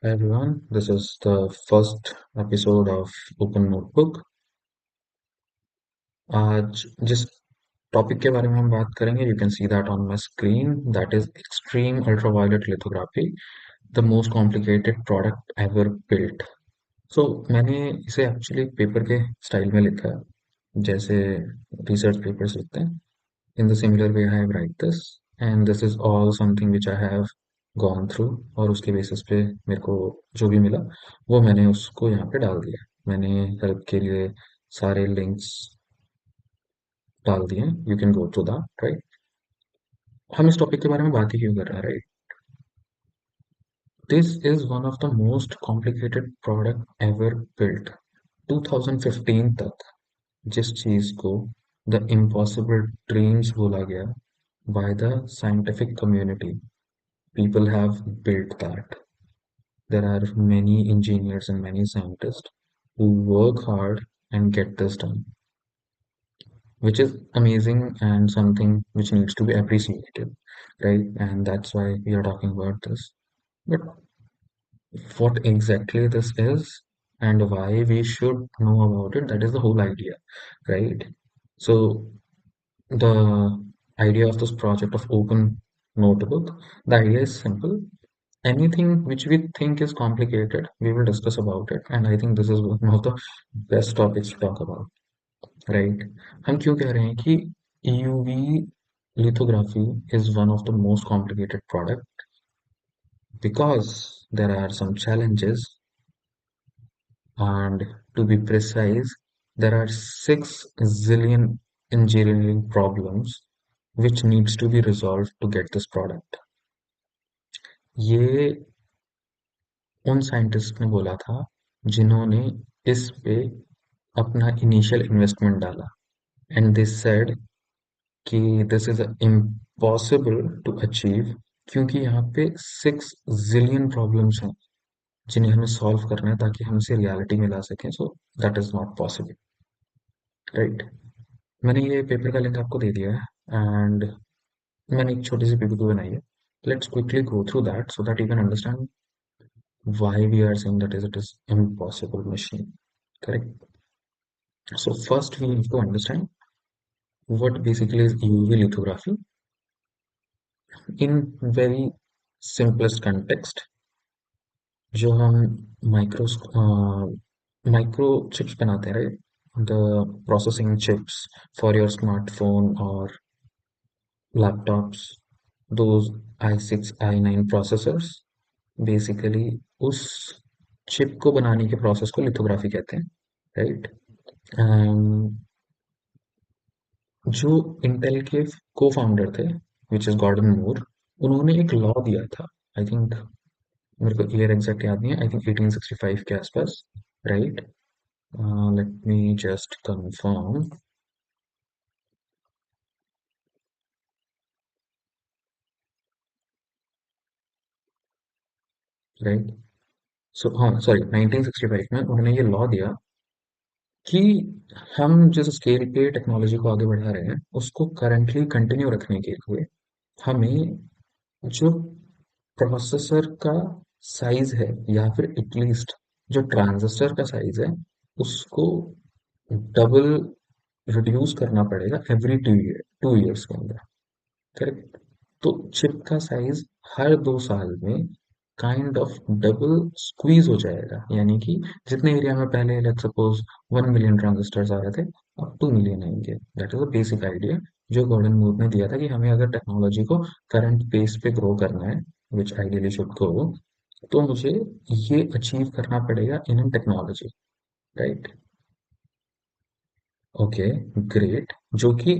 Hi everyone, this is the first episode of Open Notebook. आज जिस topic के बारे में हम बात करेंगे, you can see that on my screen. That is Extreme Ultraviolet Lithography, the most complicated product ever built. So मैंने इसे एक्चुअली पेपर के स्टाइल में लिखा है, जैसे रिसर्च पेपर्स लिखते हैं. In the similar way I have write this, and this is all something which I have gone through, और उसके बेसिस पे मेरे को जो भी मिला वो मैंने उसको यहाँ पे डाल दिया. मैंने हेल्प के लिए सारे लिंक्स डाल दिए. You can go to that, right. हम इस टॉपिक के बारे में बात ही क्यों कर रहे हैं, right. This is one of the most complicated product ever built. 2015 तक जिस चीज को द इम्पॉसिबल ड्रीम्स बोला गया by the scientific community, people have built that. There are many engineers and many scientists who work hard and get this done, which is amazing and something which needs to be appreciated, right? And that's why we are talking about this. But what exactly this is and why we should know about it, that is the whole idea, right? So the idea of this project of open notebook, the idea is simple. Anything which we think is complicated, we will discuss about it, and I think this is one of the best topics to talk about, right? हम क्यों कह रहे हैं कि EUV lithography is one of the most complicated product? Because there are some challenges, and to be precise, there are 6 zillion engineering problems which needs to be resolved to get this product. ये उन scientist ने बोला था जिन्होंने इस पे अपना initial investment डाला, एंड दे सेड कि this is impossible to achieve, क्योंकि यहाँ पे 6 जिलियन प्रॉब्लम्स हैं जिन्हें हमें सॉल्व करना है ताकि हम इसे रियलिटी में ला सकें. So that is not possible, right. मैंने ये पेपर का लिंक आपको दे दिया है, एंड मैंने एक छोटी सी पीपीटी बनाई है. Let's quickly go through that so that you can understand why we are saying that is it is impossible machine, correct. So first we need to understand what basically is UV lithography in very simplest context. जो हम micro micro chips बनाते हैं, right, the processing chips for your smartphone और laptops, those i6 i9 processors, basically उस chip को बनाने के process को लिथोग्राफी कहते हैं, राइट. जो इंटेल के को फाउंडर थे, विच इज गॉर्डन मूर, उन्होंने एक लॉ दिया था. आई थिंक मेरे को ईयर एग्जैक्ट याद नहीं है, आई थिंक 1865 के आसपास, right. Let me just confirm, right. So हाँ, सॉरी, 1965 में उन्होंने ये लॉ दिया कि हम जिस स्केल पे टेक्नोलॉजी को आगे बढ़ा रहे हैं उसको करंटली कंटिन्यू रखने के लिए हमें जो प्रोसेसर का साइज है, या फिर एटलीस्ट जो ट्रांजिस्टर का साइज है, उसको डबल रिड्यूस करना पड़ेगा एवरी 2 ईयर्स के अंदर, करेक्ट. तो चिप का साइज हर 2 साल में काइंड ऑफ डबल स्क्वीज हो जाएगा, यानी कि जितने एरिया में पहले लेट सपोज 1 मिलियन ट्रांजिस्टर्स आ रहे थे, अब 2 मिलियन आएंगे. That is a basic idea जो गॉर्डन मूर ने दिया था कि हमें अगर टेक्नोलॉजी को करंट पेस पे ग्रो करना है, विच आइडियली शुड ग्रो, तो मुझे ये अचीव करना पड़ेगा in technology, right. Okay, great. जो कि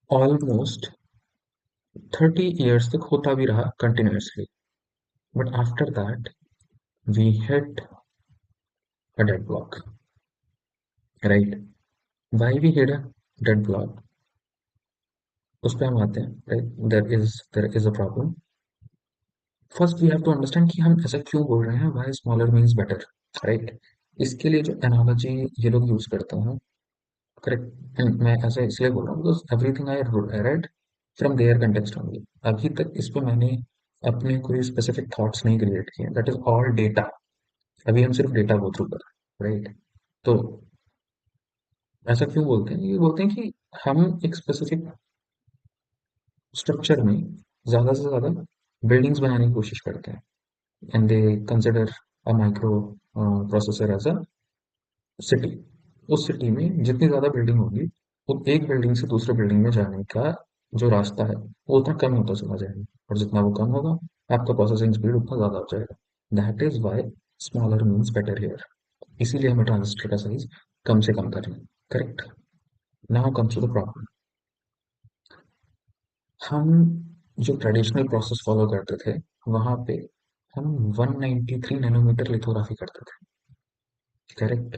ऑलमोस्ट 30 ईयर्स तक होता भी रहा continuously. But after that we hit a dead block, right? Why we hit a dead block? उस पे हम आते हैं, right? There is a problem. First we have to understand कि हम ऐसा क्यों बोल रहे हैं, why smaller means better, right? इसके लिए जो analogy ये लोग यूज करते हैं, करेक्ट, मैं ऐसे इसलिए बोल रहा हूँ because everything I read from their context only. अभी तक इस पे मैंने अपने कोई स्पेसिफिक थॉट्स नहीं क्रिएट किए, दैट इज ऑल डेटा। अभी हम सिर्फ डेटा गो थ्रू कर रहे हैं, राइट? तो ऐसा क्यों बोलते हैं? ये बोलते हैं कि हम एक स्पेसिफिक स्ट्रक्चर में ज्यादा से ज्यादा बिल्डिंग्स बनाने की कोशिश करते हैं, and they consider a microprocessor as a city. उस सिटी में जितनी ज्यादा बिल्डिंग होगी, वो एक बिल्डिंग से दूसरे बिल्डिंग में जाने का जो रास्ता है वो उतना कम होता चला जाएगा, और जितना वो कम होगा आपका प्रोसेसिंग स्पीड उतना ज्यादा हो जाएगा। That is why smaller means better here. इसीलिए हमें ट्रांजिस्टर का साइज कम से कम करना है। Correct. Now comes to the problem. हम जो ट्रेडिशनल प्रोसेस फॉलो करते थे, वहां पे हम 193 नैनोमीटर लिथोग्राफी करते थे। करेक्ट।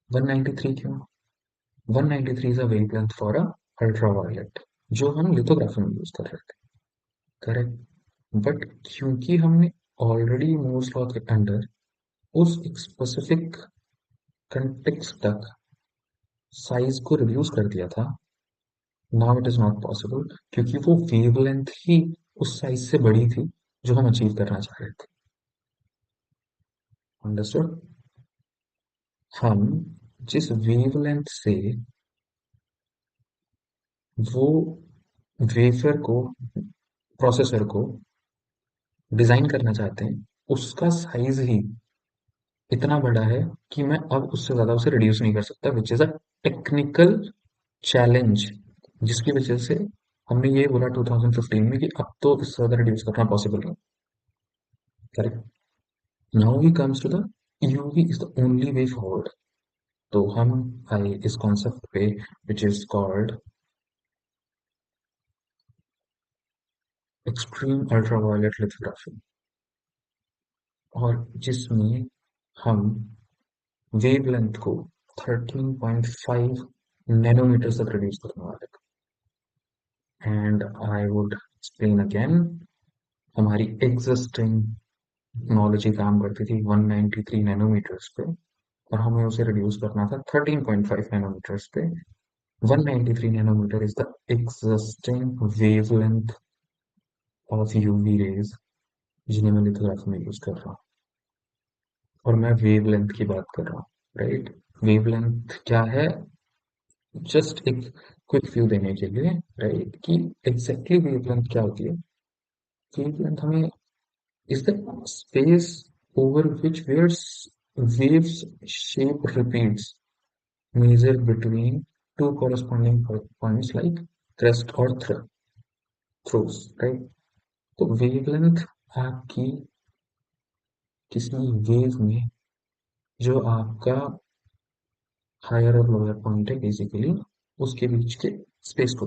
193 क्यों? 193 is a wavelength for a ultraviolet, जो हम लिथोग्राफी में यूज कर रहे थे। करेक्ट। बट क्योंकि हमने ऑलरेडी मूर्स लॉ के अंडर उस स्पेसिफिक कंटेक्स्ट तक साइज को रिड्यूस कर दिया था, now it is not possible, क्योंकि वो वेवलेंथ ही उस साइज से बड़ी थी जो हम अचीव करना चाह रहे थे। अंडरस्टूड? हम जिस वेवलेंथ से वो वेफर को, प्रोसेसर को डिजाइन करना चाहते हैं, उसका साइज ही इतना बड़ा है कि मैं अब उससे ज्यादा उसे रिड्यूस नहीं कर सकता, which is a technical challenge, जिसकी वजह से हमने ये बोला 2015 में कि अब तो इससे ज्यादा रिड्यूस करना पॉसिबल नहीं। Correct. Now we comes to the UV is the only way forward. तो हम आए इस कॉन्सेप्ट पे which is called extreme ultraviolet lithography, और जिसमें हम वेवलेंथ को 13.5 नैनोमीटर तक रिड्यूस करने वाले थे। And I would explain again, हमारी एग्जिस्टिंग टेक्नोलॉजी काम करती थी 193 नैनोमीटर्स पे, और हमें उसे रिड्यूस करना था 13.5 नैनोमीटर्स पे। 193 nanometre is the existing wavelength of UV rays, जिन्हें मैं लिथोग्राफी में यूज कर रहा हूँ। और मैं वेवलेंथ की बात कर रहा हूँ, राइट? वेवलेंथ क्या है? जस्ट एक क्विक व्यू देने के लिए, राइट, कि एग्जैक्टली वेवलेंथ क्या होती है। वेवलेंथ हमें is the space over which waves shape repeats, measured between two corresponding points like crest or throws, right? तो वेवलेंथ आपकी किसी वेव में जो आपका हायर और लोअर पॉइंट है बेसिकली, उसके बीच के स्पेस को।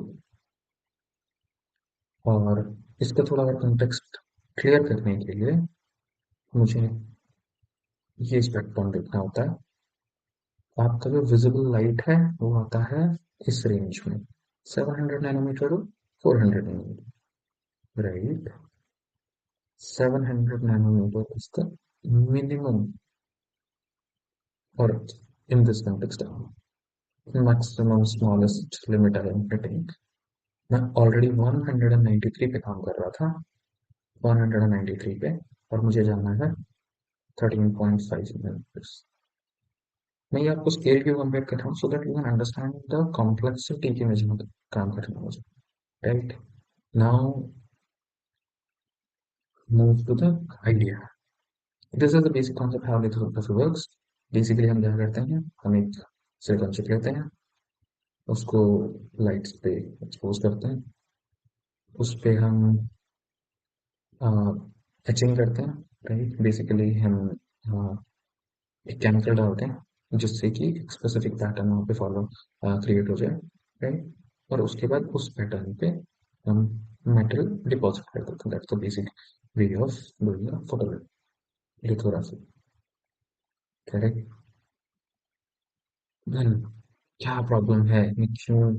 और इसका थोड़ा और कंटेक्स्ट क्लियर करने के लिए मुझे ये स्पेक्ट्रम देखना होता है। आपका जो विजिबल लाइट है वो आता है इस रेंज में, 700 nanometre to 400 nanometre, right? 700 nanometer is the minimum, or in this context, maximum smallest limit I am hitting. मैं ऑलरेडी 193 पे काम कर रहा था, 193 पे, और मुझे जाना है 13.5 मिनट्स। मैं ये आपको स्केल क्यों कंपेयर कर रहा हूँ, so that you can understand the complexity की वजह में काम करना है मुझे, राइट? Now move to the idea. This is the basic concept how lithography works. Basically हम क्या करते हैं, हम एक सिलिकॉन चिप लेते हैं, उसको लाइट्स पे एक्सपोज करते हैं, उस पे हम एचिंग करते हैं, राइट? बेसिकली हम एक केमिकल डालते हैं जिससे कि एक स्पेसिफिक पैटर्न वहाँ पे फॉलो क्रिएट हो जाए, राइट? और उसके बाद उस पैटर्न पे हम मेटल डिपॉजिट कर देते हैं। That's the basic way of doing photo lithography. Correct. Then क्या प्रॉब्लम है, मैं क्यों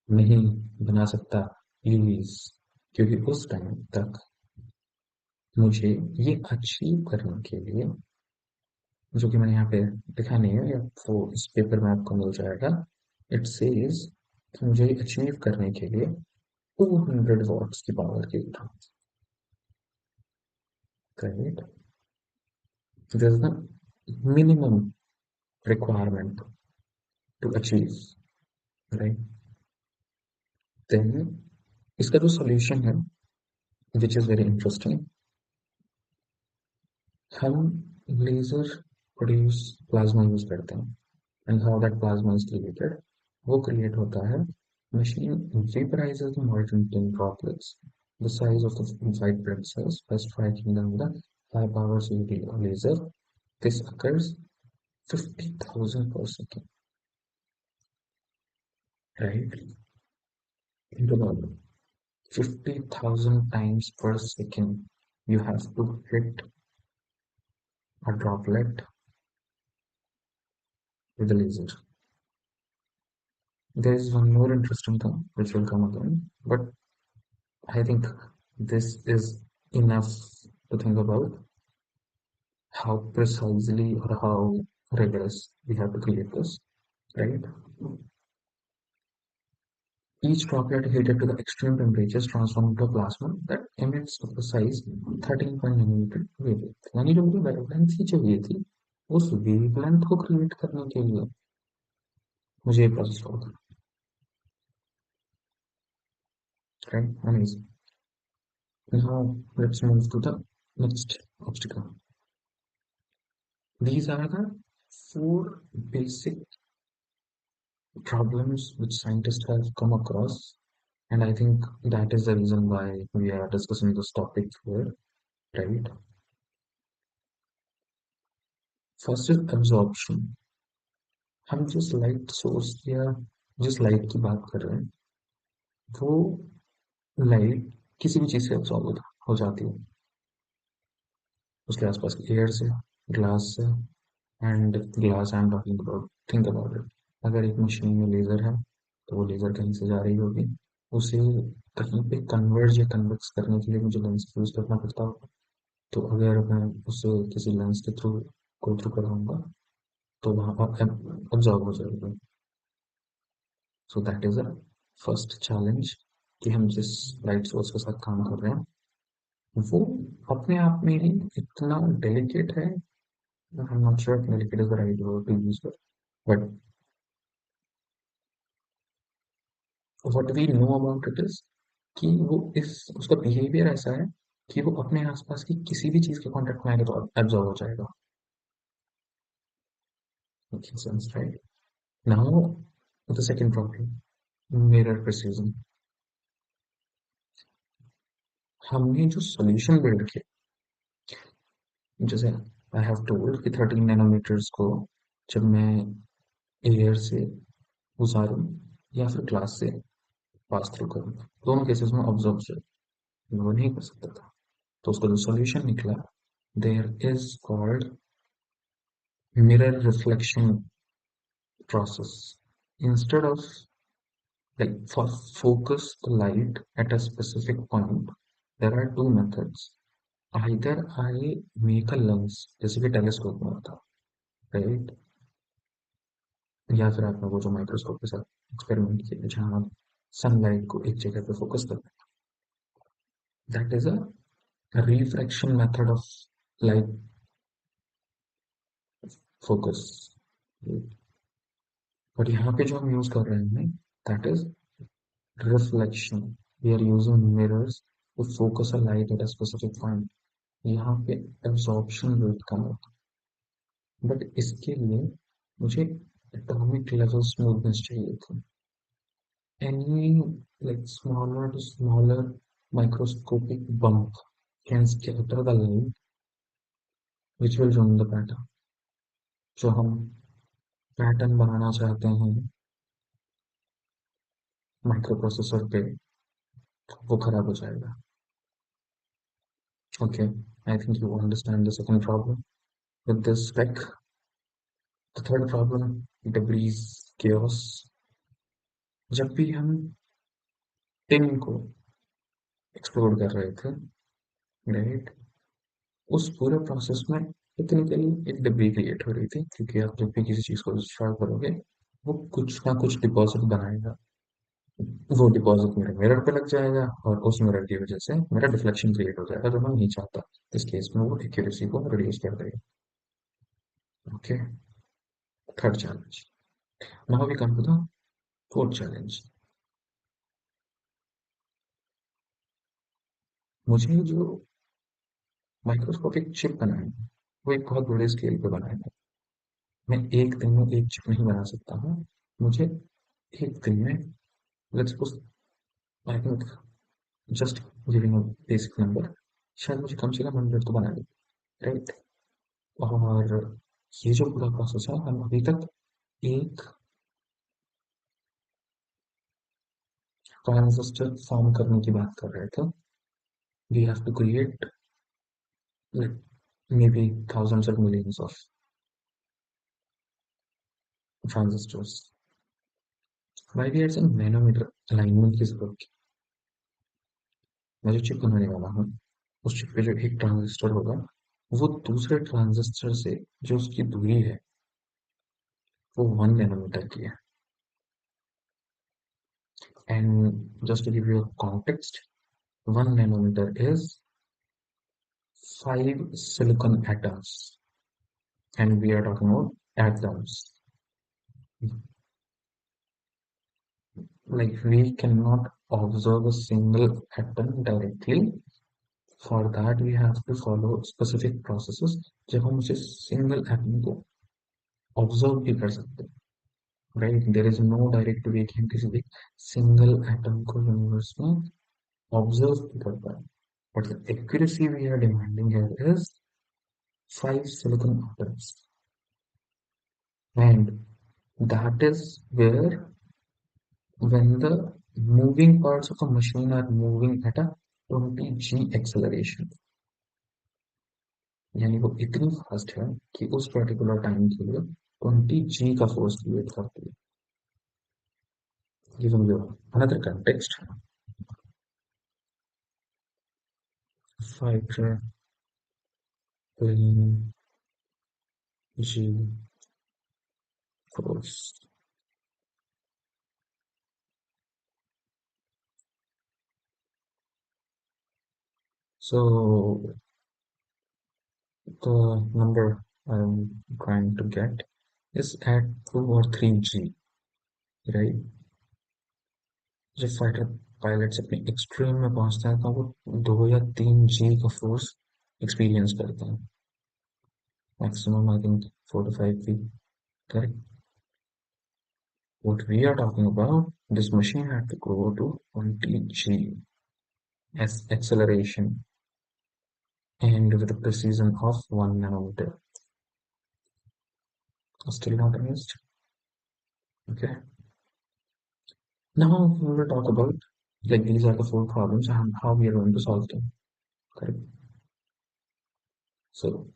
नहीं बना सकता यूवीज? क्योंकि उस टाइम तक मुझे ये अचीव करने के लिए, जो कि मैंने यहाँ पे लिखा नहीं है, या वो इस पेपर में आपको मिल जाएगा, इट सेज कि मुझे अचीव करने के लिए 200 वॉट्स की पावर की जरूरत right? There's the minimum requirement to achieve, right? Then इसका जो solution है, which is very interesting, हम लेजर प्रोड्यूस प्लाज्मा यूज करते हैं and how that plasma is created, वो क्रिएट होता है machine vaporizes the molten tin droplets the size of the white blood cells by striking them with a high power CVT laser. This occurs 50,000 per second, right? Think about it. 50,000 times per second you have to hit a droplet with a laser. There is one more interesting thing which will come again, but I think this is enough to think about how precisely or how rigorous we have to create this, right? Each droplet heated to the extreme temperatures transformed into a plasma that emits of the size 13 nanometer wavelength. यानी जो मुझे wavelength ही चाहिए थी, उस wavelength को create करने के लिए मुझे ये प्रोसेस होगा, right? Amazing. Now let's move to the next obstacle. These are the four basic problems which scientists have come across, and I think that is the reason why we are discussing this topic here, right? First is absorption. हम जिस light source या जिस light की बात कर रहे हैं, वो लाइट किसी भी चीज से अब्सॉर्ब हो जाती है, उसके आसपास की एयर से, ग्लास से, and glass I am talking about, think about it, अगर एक मशीन में लेजर है तो वो लेजर कहीं से जा रही होगी, उसे कहीं पे कन्वर्ज या कन्वेक्स करने के लिए मुझे लेंस यूज करना पड़ता होगा, तो अगर मैं उसे किसी लेंस के थ्रू गो थ्रू कराऊंगा तो वहां पर ऑब्जर्व हो जाएगा. So that is a first challenge कि हम जिस लाइट सोर्स के साथ काम कर रहे हैं वो अपने आप में ही इतना डेलिकेट है. I am not sure delicate is the right word to use, but what we know about it is कि वो इस उसका बिहेवियर ऐसा है कि वो अपने आसपास की किसी भी चीज के कांटेक्ट में आएगा तो एब्जॉर्ब हो जाएगा. Making sense, right? Now the second problem, mirror precision. हमने जो सॉल्यूशन बिल्ड किया, जैसे आई हैव टोल्ड कि 13 नैनोमीटर्स को जब मैं एयर से गुजारूं या फिर ग्लास से पास थ्रू करूं, दोनों केसेस में ऑब्जर्व वो नहीं कर सकता था, तो उसका जो सॉल्यूशन निकला, there is called mirror reflection process. Instead of, like, for focus the light at a specific point, there are two methods. Either I make a lens, जैसे कि टेलीस्कोप में होता है, राइट? या फिर आपने वो जो माइक्रोस्कोप के साथ एक्सपेरिमेंट किया जहाँ आप सनलाइट को एक जगह पे फोकस करते हैं, that is a refraction method of light focus. But यहाँ पे जो हम यूज कर रहे हैं, that is reflection. We are using mirrors to focus a light at a specific point. यहाँ पे absorption rate कम होता है, बट इसके लिए मुझे atomic level smoothness चाहिए थी. Any, like, smaller to smaller microscopic bump can scatter the light which will ruin the pattern. जो हम पैटर्न बनाना चाहते हैं माइक्रो प्रोसेसर पे, वो खराब हो जाएगा. Okay, I think you understand the second problem with this spec. The third problem, debris chaos. जब भी हम टिन को एक्सप्लोर कर रहे थे, राइट, उस पूरे प्रोसेस में टेक्निकली एक डिब्री क्रिएट हो रही थी, क्योंकि आप जब भी किसी चीज को डिस्ट्रॉय करोगे वो कुछ ना कुछ डिपॉजिट बनाएगा. वो डिपॉजिट मेरे मिरर पे लग जाएगा और उस मिरर की वजह से मेरा डिफ्लेक्शन क्रिएट हो जाएगा जो मैं नहीं चाहता। इस केस में वो एक्यूरेसी को रिड्यूस कर देगा। Okay, third challenge. Now we come to the fourth challenge. मुझे जो माइक्रोस्कोपिक चिप बनाए हैं, वो एक बहुत बड़े स्केल पे बनाए हैं। मैं एक दिन में एक चिप नहीं बना सकता हूँ। मुझे एक दिन में, let's suppose, I think, just giving a basic number, शायद मुझे कम से कम 100 तो बनाने, राइट। और ये जो पूरा प्रोसेस है, हम अभी तक एक ट्रांजिस्टर फॉर्म करने की बात कर रहे थे। We have to create like maybe thousands or millions of transistors. Why we are saying nanometer alignment की जरूरत? मैं जो चिप बनाने वाला हूँ, उस चिप पे जो एक ट्रांजिस्टर होगा, वो दूसरे ट्रांजिस्टर से जो उसकी दूरी है, वो 1 नैनोमीटर की है। And just to give you a context, 1 nanometer is 5 silicon atoms, and we are talking about atoms. Like we cannot observe a single atom directly. For that we have to follow specific processes जब हम उसे single atom को observe भी कर सकते हैं, right? There is no direct way कि हम किसी भी single atom को universe में observe भी कर पाए. But the accuracy we are demanding here is 5 silicon atoms, and that is where, when the moving parts of a machine are moving at a 20 g acceleration, यानी वो इतनी fast है कि उस पर्टिकुलर टाइम के लिए 20 g का force create करती है। Giving you another context, 5 trillion g force. So the number I'm trying to get is at 2 or 3 g, right? जब फाइटर पायलट्स अपने एक्सट्रीम में पहुंचते हैं तो वो 2 या 3 g का फोर्स एक्सपीरियंस करते हैं, maximum I think 4 to 5 feet, correct? What we are talking about, this machine had to go to 20 g as acceleration and with a precision of 1 nanometer. Still not amazed? Okay. Now we will talk about, like, these are the four problems and how we are going to solve them. Correct. So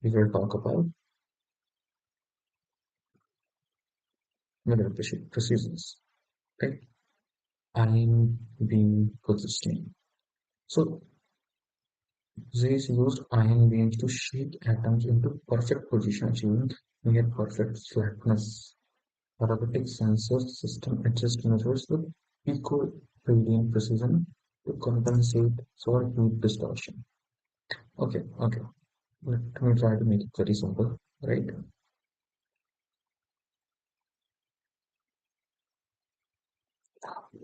we will talk about mirror precisions. Right. Ion beam positioning. So Zeiss used ion beams to shape atoms into perfect position, achieving near perfect flatness. A robotic sensor system adjusts measures with pico-radian precision to compensate for heat distortion. Okay, okay. Let me try to make it very simple, right?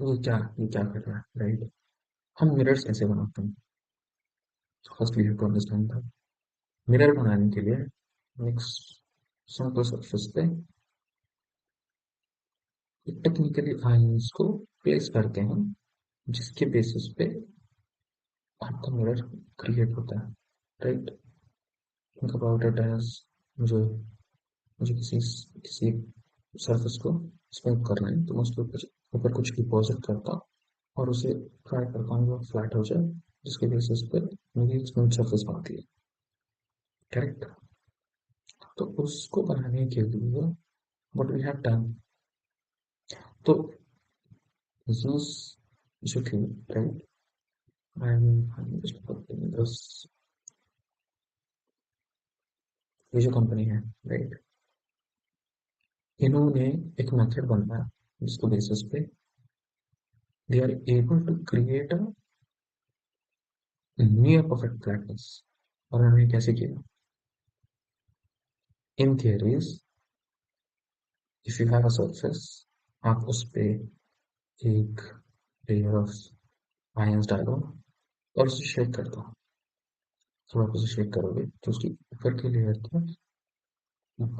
ये क्या कर रहा है, right? हम mirrors कैसे बनाते हैं? First we have to understand that mirror बनाने के लिए एक सिंपल सरफेस पे टेक्निकली आयंस को प्लेस करते हैं, जिसके बेसिस पे आपका मिरर क्रिएट होता है, right? Think about it as, मुझे मुझे किसी सरफेस को स्मूथ करना है, तो मैं उसके ऊपर कुछ डिपॉजिट करता हूँ और उसे ट्राई करता हूँ वो फ्लैट हो जाए, जिसके बेसिस पे मेरी स्मूथ सरफेस बनती है, करेक्ट? तो उसको बनाने के लिए व्हाट वी हैव डन, तो यूज जो थी, right, I'm just putting this, ये जो कंपनी है, राइट, इन्होंने एक मेथड बनाया जिसको बेसिस पे they are able to create a near perfect flatness. और उन्होंने कैसे किया? In theories, if you have a surface, आप उस पे एक लेयर ऑफ आयंस डालो और उसे शेक कर दो। जब आप उसे शेक करोगे तो उसकी ऊपर की लेयर के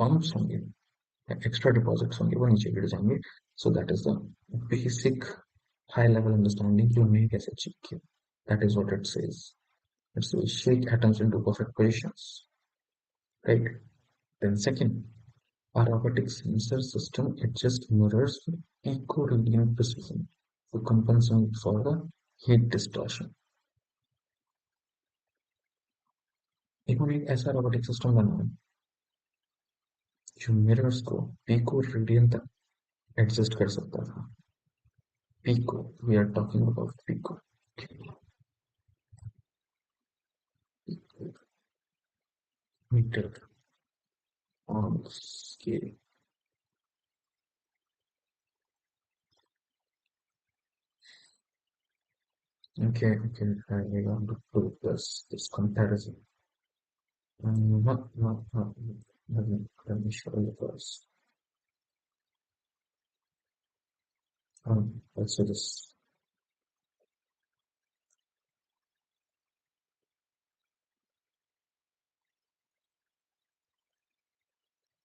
बम्प्स होंगे, एक्स्ट्रा डिपॉजिट्स होंगे, वो नीचे गिर जाएंगे। So that is the basic high level understanding कि उन्हें कैसे अचीव किया। That is what it says. It says shake atoms into perfect positions, right? Then second, our robotic sensor system, it just mirrors with eco-radiant precision to compensate for the heat distortion. इन्होंने एक ऐसा robotic system बनाया जो mirrors को pico radian तक adjust कर सकता था। Pico, we are talking about picometre on scale. Okay, I want to do this comparison. Not. Let me show you first. Let's do this.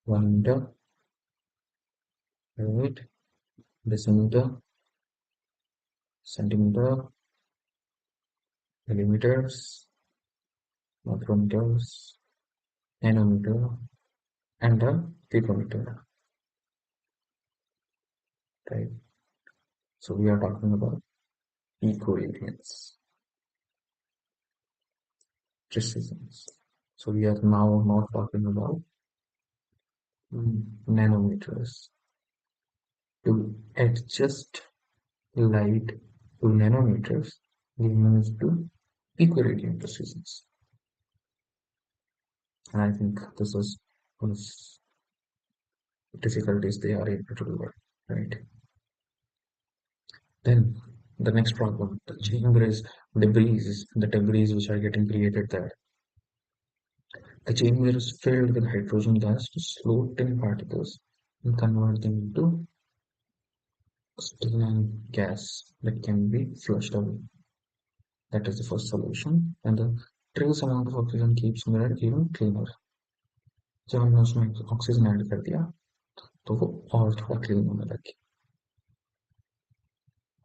One meter, right? Decimeter, centimeter, millimeters, micrometers, nanometer, and a picometer, right? So we are talking about picoradians, precisions. So we are now not talking about nanometers. To adjust light to nanometers, we move to picoradian precisions. And I think this is one of the difficulties they are able to do, right? Then the next problem, the chamber is the debris which are getting created there. The chamber is filled with hydrogen gas to slow tin particles and convert them into steam gas that can be flushed away. That is the first solution. And the trace amount of oxygen keeps mirror even cleaner. जब हमने उसमें oxygen add कर दिया तो वो और थोड़ा clean होने लगी।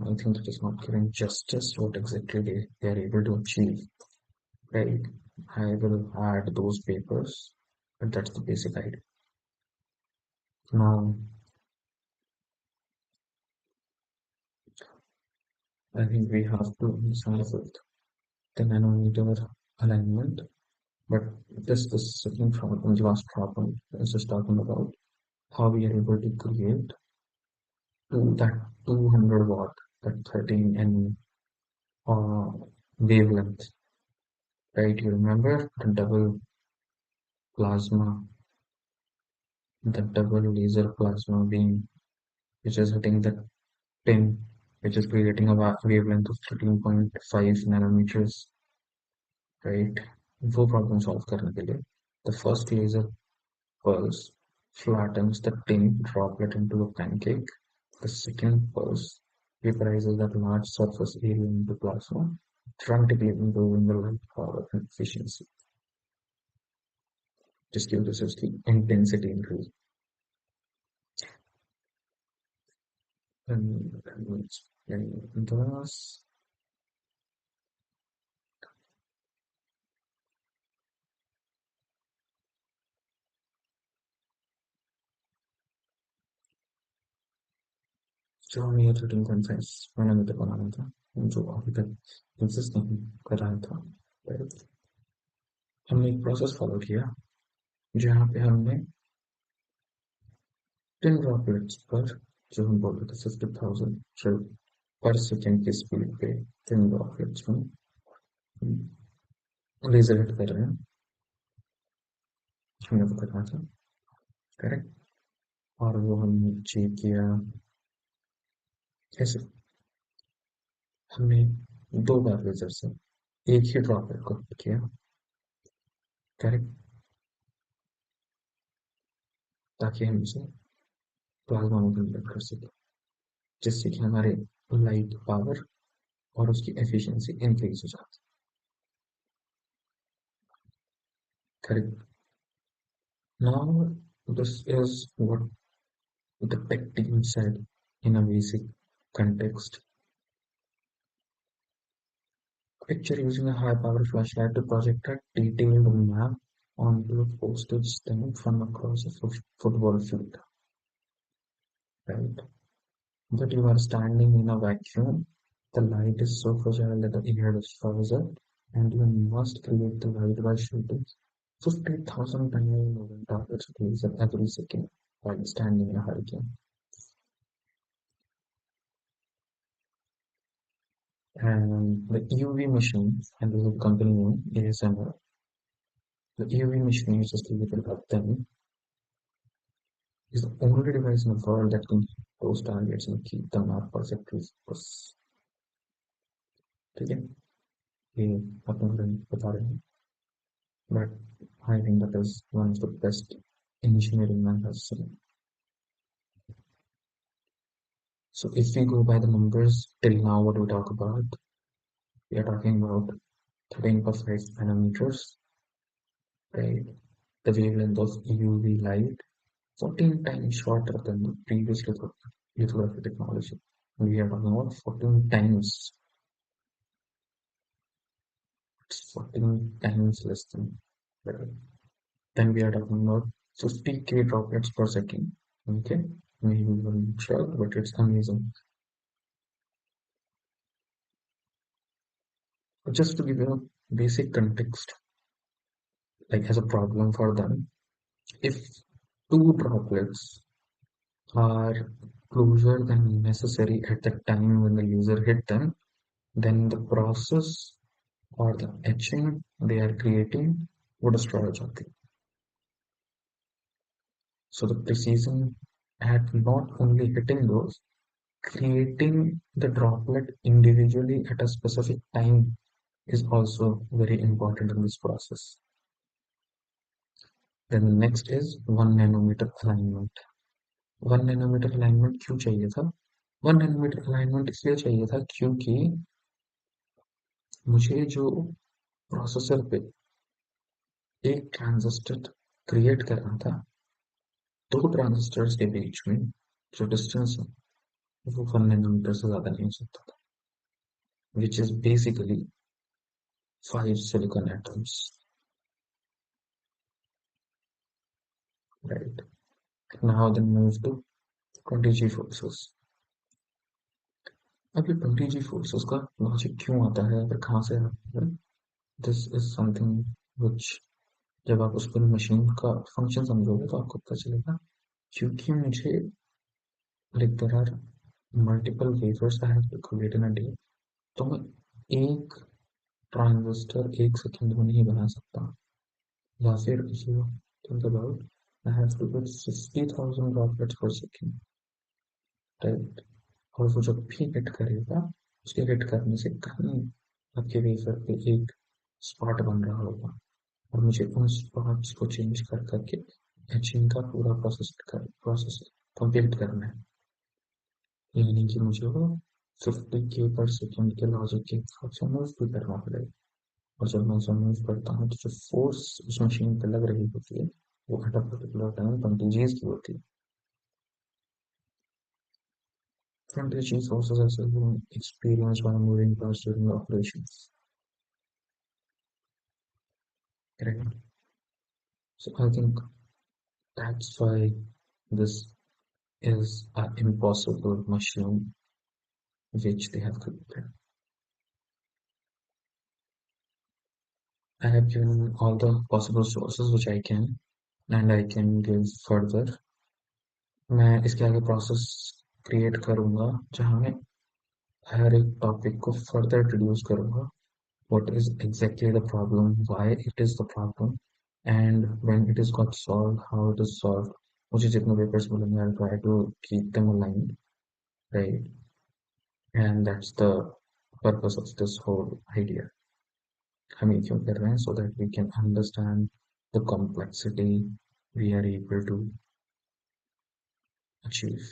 I think it is not giving justice what exactly they are able to achieve. Right? I will add those papers, but that's the basic idea. Now, I think we have to understand the nanometer alignment, but this second problem, the last problem, is just talking about how we are able to create that 200 watt, that 13 N wavelength, right? You remember plasma, the double laser plasma beam, which is hitting the tin, which is creating a wavelength of 13.5 nanometers, right? वो problem solve करने के लिए the first laser pulse flattens the tin droplet into a pancake. The second pulse vaporizes that large surface area into plasma, dramatically improving the light power and efficiency. Just give this as the intensity increase. And explain this. जो हम ये 13.5 nanometre बनाना था, जो अभी तक exist नहीं कर रहा था, हमने एक प्रोसेस फॉलो किया जहाँ पे हमने 10 ड्रॉपलेट्स पर, जो हम बोल रहे थे 50,000 पर सेकेंड की स्पीड पे 10 ड्रॉपलेट्स में लेजर हिट कर रहे हैं, हमने तो करना था, करेक्ट। और वो हमने चेक किया कैसे, हमने 2 बार लेजर से एक ही ड्रॉपलेट को hit किया, करेक्ट, ताकि हम उसे प्लाज्मा में कन्वर्ट कर सके, जिससे कि हमारे लाइट पावर और उसकी एफिशिएंसी इंक्रीज हो जाती है, correct. Now, this is what the tech team said in a basic context. Picture using a high-power flashlight to project a detailed map onto a postage stamp from across a football field, right? But you are standing in a vacuum. The light is so fragile that the air is frozen, and you must create the light by shooting 50,000 tiny moving targets of laser every second while standing in a hurricane. And the UV machine, and this is the company name, ASMR, the UV machine which is created by them is the only device in the world that can hit those targets and keep them up perfectly focused. ठीक है, ये अपने बारे में बता रहे हैं, but I think that is one of the best engineering man has seen. So if we go by the numbers till now, what we talk about, we are talking about 13.5 nanometers, right? The wavelength of UV light 14 times shorter than the previous lithography technology. We are talking about 14 times. It's 14 times less than better. Then we are talking about 50K droplets per second. Okay, maybe I'm sure, but it's amazing. Just to give you a basic context, like as a problem for them, if two droplets are closer than necessary at the time when the laser hit them, then the process or the etching they are creating would destroy something. So the precision at not only hitting those, creating the droplet individually at a specific time is also very important in this process. Then the next is 1 nanometer alignment. 1 nanometer alignment क्यों चाहिए था? 1 nanometer alignment इसलिए चाहिए था क्योंकि मुझे जो processor पे एक ट्रांजिस्टर क्रिएट करना था, 2 ट्रांजिस्टर्स के बीच में जो डिस्टेंस है वो 1 nanometer से ज्यादा नहीं हो सकता था, which is basically 5 silicon atoms, right? Now then move to 20G forces. अब ये 20G forces का लॉजिक क्यों आता है और कहाँ से आता है? This is something which जब आप उस पर मशीन का फंक्शन समझोगे तो आपको पता चलेगा, क्योंकि मुझे like there are multiple wafers I have to create in a day, तो मैं एक ट्रांजिस्टर 1 सेकंड में नहीं बना सकता, या फिर you think about I have to get 50,000 droplets per second, right? और वो जब भी हिट करेगा उसके हिट करने से कहीं आपके वेफर पे एक स्पॉट बन रहा होगा, और मुझे उन स्पॉट्स को चेंज कर करके एचिंग का पूरा प्रोसेस कंप्लीट करना है, यानी कि मुझे वो 50K पर सेकेंड के लॉजिक के हिसाब से मूव भी करना पड़ेगा, और जब मैं उसे मूव करता हूँ तो जो फोर्स उस मशीन पर लग रही होती है वो at a particular time 20Gs की होती है. 20G forces are being experienced by moving parts during the operations. Correct. So I think that's why this is an impossible machine which they have created. I have given all the possible sources which I can, and I can give further. मैं इसके आगे process create करूंगा जहां मैं हर एक topic को further introduce करूंगा what is exactly the problem, why it is the problem, and when it is got solved, how it is solved. मुझे जितने papers मिलेंगे I'll try to keep them aligned, right? And that's the purpose of this whole idea. हम ये क्यों कर रहे हैं? So that we can understand the complexity we are able to achieve.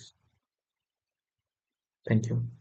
Thank you.